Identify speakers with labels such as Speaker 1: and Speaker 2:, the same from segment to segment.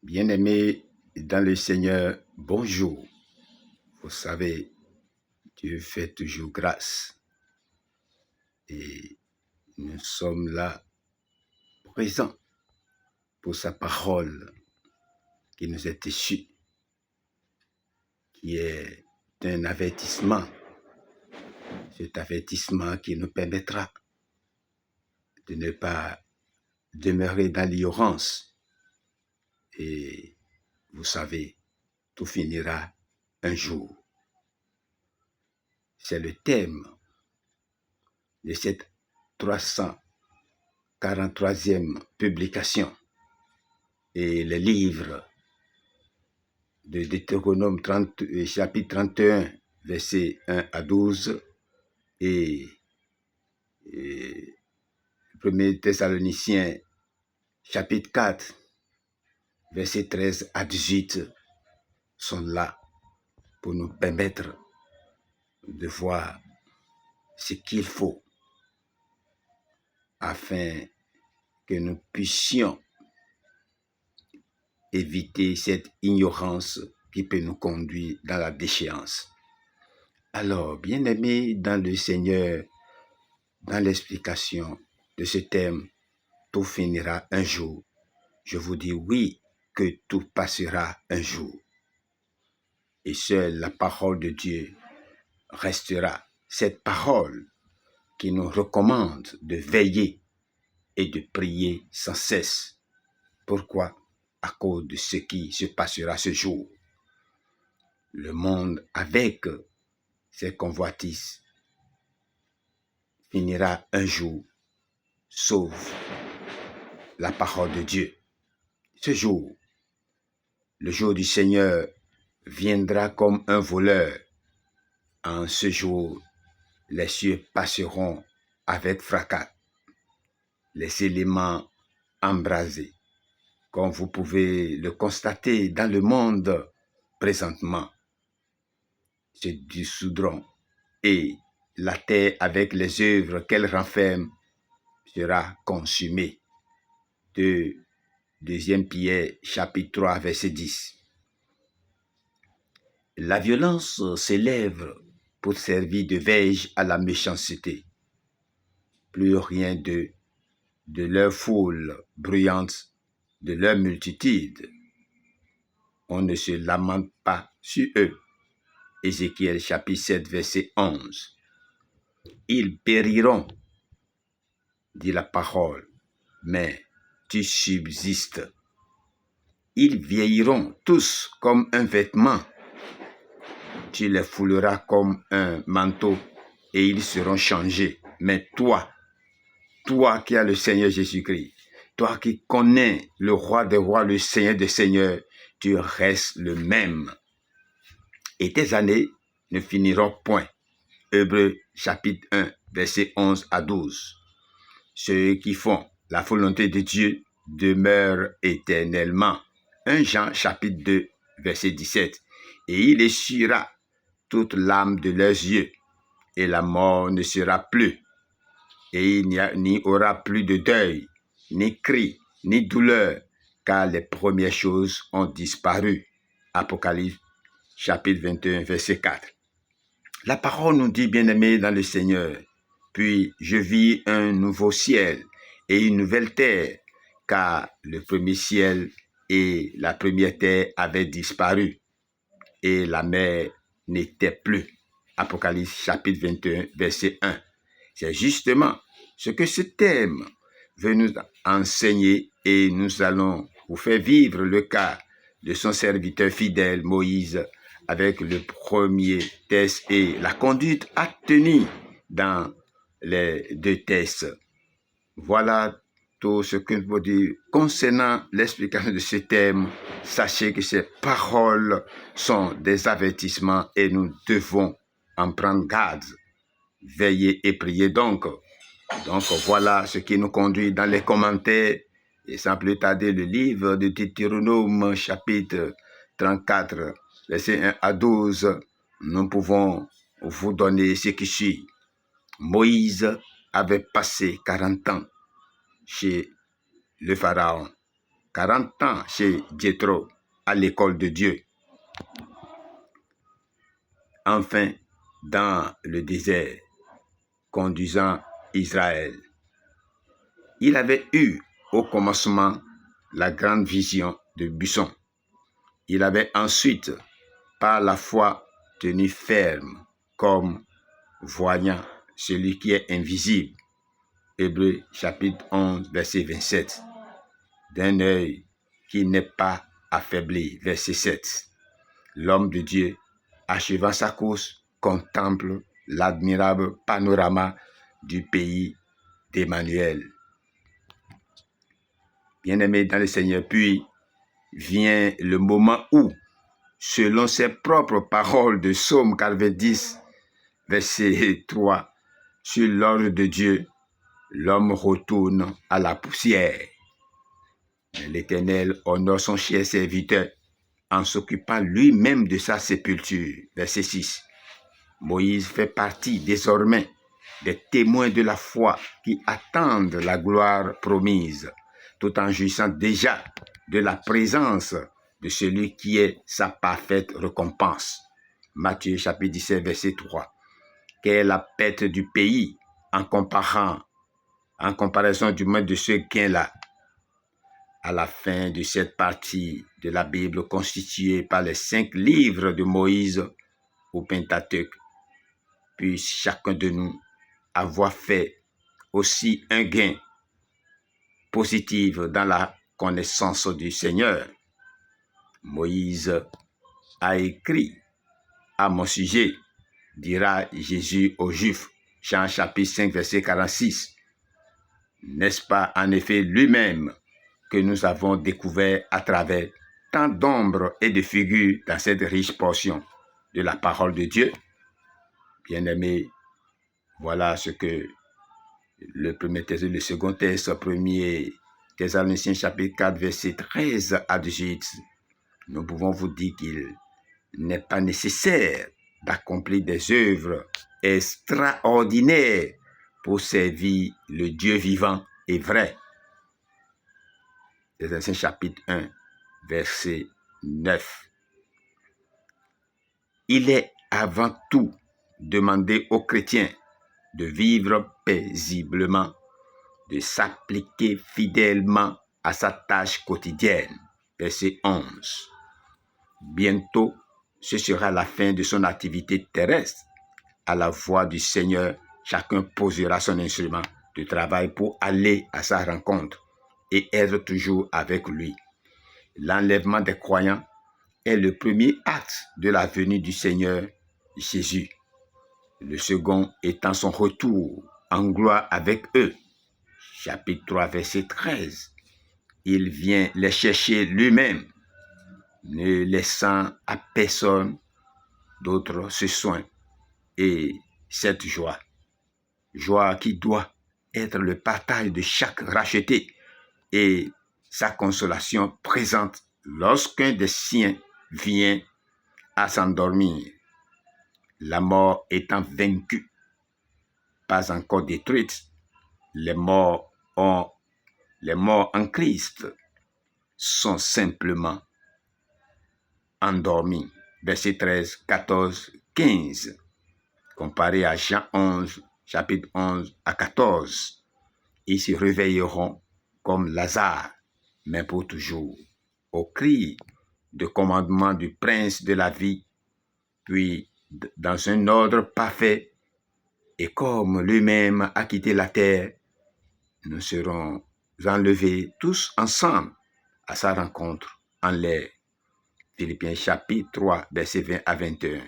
Speaker 1: Bien-aimés dans le Seigneur, bonjour. Vous savez, Dieu fait toujours grâce. Et nous sommes là, présents, pour sa parole qui nous est issue, qui est un avertissement. Cet avertissement qui nous permettra de ne pas demeurer dans l'ignorance. Et vous savez, tout finira un jour. C'est le thème de cette 343e publication et le livre de Deutéronome chapitre 31, versets 1 à 12 et 1 Thessaloniciens chapitre 4, versets 13 à 18 sont là pour nous permettre de voir ce qu'il faut afin que nous puissions éviter cette ignorance qui peut nous conduire dans la déchéance. Alors, bien-aimés dans le Seigneur, dans l'explication de ce thème, tout finira un jour. Je vous dis oui, que tout passera un jour. Et seule la parole de Dieu restera. Cette parole qui nous recommande de veiller et de prier sans cesse. Pourquoi? À cause de ce qui se passera ce jour. Le monde avec ses convoitises finira un jour, sauf la parole de Dieu. Ce jour, le jour du Seigneur viendra comme un voleur. En ce jour, les cieux passeront avec fracas, les éléments embrasés, comme vous pouvez le constater dans le monde présentement, se dissoudront et la terre avec les œuvres qu'elle renferme sera consumée. De 2 Pierre chapitre 3 verset 10. La violence s'élève pour servir de verge à la méchanceté. Plus rien de leur foule bruyante, de leur multitude. On ne se lamente pas sur eux. Ézéchiel chapitre 7 verset 11. Ils périront, dit la parole, mais tu subsistes. Ils vieilliront tous comme un vêtement. Tu les fouleras comme un manteau et ils seront changés. Mais toi qui as le Seigneur Jésus-Christ, toi qui connais le roi des rois, le Seigneur des seigneurs, tu restes le même. Et tes années ne finiront point. Hébreux chapitre 1, verset 11 à 12. Ceux qui font la volonté de Dieu demeurent éternellement. 1 Jean chapitre 2, verset 17. Et il essuiera toute larme de leurs yeux, et la mort ne sera plus. Et il n'y aura plus de deuil, ni cri, ni douleur, car les premières choses ont disparu. Apocalypse chapitre 21, verset 4. La parole nous dit, bien-aimés dans le Seigneur, puis je vis un nouveau ciel et une nouvelle terre, car le premier ciel et la première terre avaient disparu, et la mer n'était plus. Apocalypse chapitre 21, verset 1. C'est justement ce que ce thème veut nous enseigner et nous allons vous faire vivre le cas de son serviteur fidèle Moïse avec le premier test et la conduite à tenir dans les deux tests. Voilà tout ce que je peux dire concernant l'explication de ce thème. Sachez que ces paroles sont des avertissements et nous devons en prendre garde. Veillez et priez donc. Donc voilà ce qui nous conduit dans les commentaires et sans plus tarder le livre de Deutéronome chapitre 34 verset 1 à 12. Nous pouvons vous donner ce qui suit. Moïse avait passé 40 ans chez le Pharaon 40 ans chez Jéthro, à l'école de Dieu. Enfin, dans le désert, conduisant Israël. Il avait eu au commencement la grande vision de buisson. Il avait ensuite, par la foi, tenu ferme, comme voyant celui qui est invisible. Hébreux chapitre 11, verset 27. D'un œil qui n'est pas affaibli, verset 7. L'homme de Dieu, achevant sa course, contemple l'admirable panorama du pays d'Emmanuel. Bien-aimé dans le Seigneur, puis vient le moment où, selon ses propres paroles de Psaume 90, verset 3, sur l'ordre de Dieu, l'homme retourne à la poussière. L'Éternel honore son cher serviteur en s'occupant lui-même de sa sépulture. Verset 6. Moïse fait partie désormais des témoins de la foi qui attendent la gloire promise, tout en jouissant déjà de la présence de celui qui est sa parfaite récompense. Matthieu chapitre 17, verset 3. Quelle est la perte du pays en comparaison du moins de ce gain-là? À la fin de cette partie de la Bible constituée par les 5 livres de Moïse au Pentateuque, puisse chacun de nous avoir fait aussi un gain positif dans la connaissance du Seigneur. Moïse a écrit à mon sujet, dira Jésus aux Juifs, Jean chapitre 5, verset 46. N'est-ce pas en effet lui-même que nous avons découvert à travers tant d'ombres et de figures dans cette riche portion de la parole de Dieu? Bien-aimés, voilà ce que le premier texte, le second texte, premier Thessaloniciens chapitre 4, verset 13 à 18. Nous pouvons vous dire qu'il n'est pas nécessaire d'accomplir des œuvres extraordinaires pour servir le Dieu vivant et vrai. Thessaloniciens chapitre 1, verset 9. Il est avant tout demandé aux chrétiens de vivre paisiblement, de s'appliquer fidèlement à sa tâche quotidienne. Verset 11. Bientôt, ce sera la fin de son activité terrestre. À la voix du Seigneur, chacun posera son instrument de travail pour aller à sa rencontre et être toujours avec lui. L'enlèvement des croyants est le premier acte de la venue du Seigneur Jésus. Le second étant son retour en gloire avec eux. Chapitre 3, verset 13. Il vient les chercher lui-même, ne laissant à personne d'autre ce soin et cette joie. Joie qui doit être le partage de chaque racheté et sa consolation présente lorsqu'un des siens vient à s'endormir. La mort étant vaincue, pas encore détruite, les morts en Christ sont simplement endormis. Verset 13, 14, 15. Comparé à Jean 11, chapitre 11 à 14. Ils se réveilleront comme Lazare, mais pour toujours. Au cri de commandement du prince de la vie, puis dans un ordre parfait, et comme lui-même a quitté la terre, nous serons enlevés tous ensemble à sa rencontre en l'air. Philippiens chapitre 3, verset 20 à 21.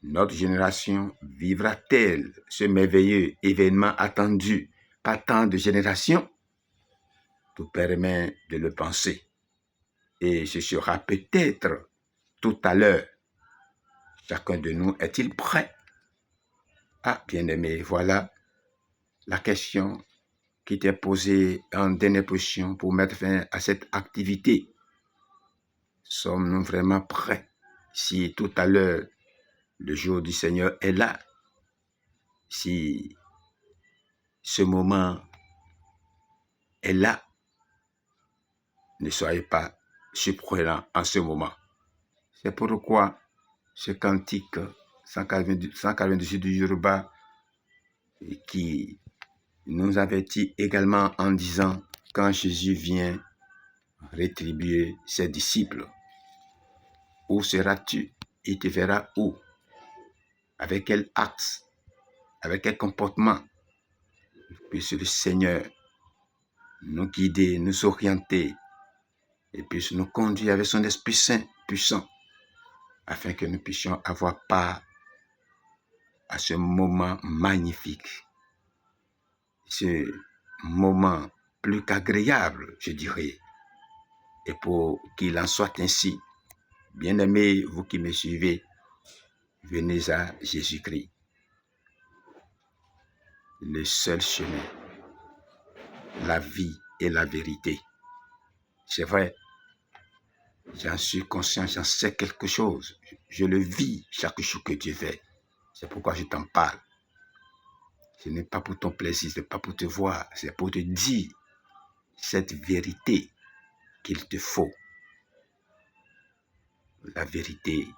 Speaker 1: Notre génération vivra-t-elle ce merveilleux événement attendu par tant de générations? Tout permet de le penser. Et ce sera peut-être tout à l'heure. Chacun de nous est-il prêt? Ah, bien-aimé, voilà la question qui t'est posée en dernière position pour mettre fin à cette activité. Sommes-nous vraiment prêts? Si tout à l'heure, le jour du Seigneur est là, si ce moment est là, ne soyez pas surprenants en ce moment. C'est pourquoi ce cantique 198 du Yoruba qui nous avertit également en disant « Quand Jésus vient rétribuer ses disciples, où seras-tu? Il te verra où? Avec quel acte? Avec quel comportement? » Puisse le Seigneur nous guider, nous orienter et puisse nous conduire avec son Esprit Saint puissant afin que nous puissions avoir part à ce moment magnifique, ce moment plus qu'agréable, je dirais. Et pour qu'il en soit ainsi, bien-aimés, vous qui me suivez, venez à Jésus-Christ, le seul chemin, la vie et la vérité. C'est vrai, j'en suis conscient, j'en sais quelque chose. Je le vis chaque jour que Dieu fait. C'est pourquoi je t'en parle. Ce n'est pas pour ton plaisir, ce n'est pas pour te voir, c'est pour te dire cette vérité qu'il te faut. La vérité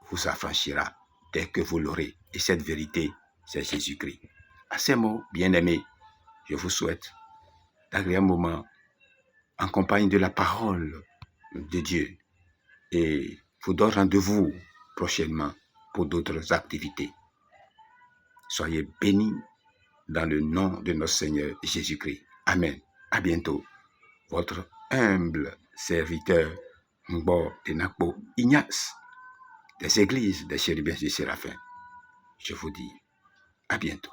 Speaker 1: vous affranchira dès que vous l'aurez. Et cette vérité, c'est Jésus-Christ. À ces mots, bien-aimés, je vous souhaite d'agréables moments en compagnie de la parole de Dieu. Et vous donne rendez-vous prochainement pour d'autres activités. Soyez bénis dans le nom de notre Seigneur Jésus-Christ. Amen. À bientôt. Votre humble serviteur, Mbo Tenakbo Ignace, des églises des chérubins et séraphins. Je vous dis à bientôt.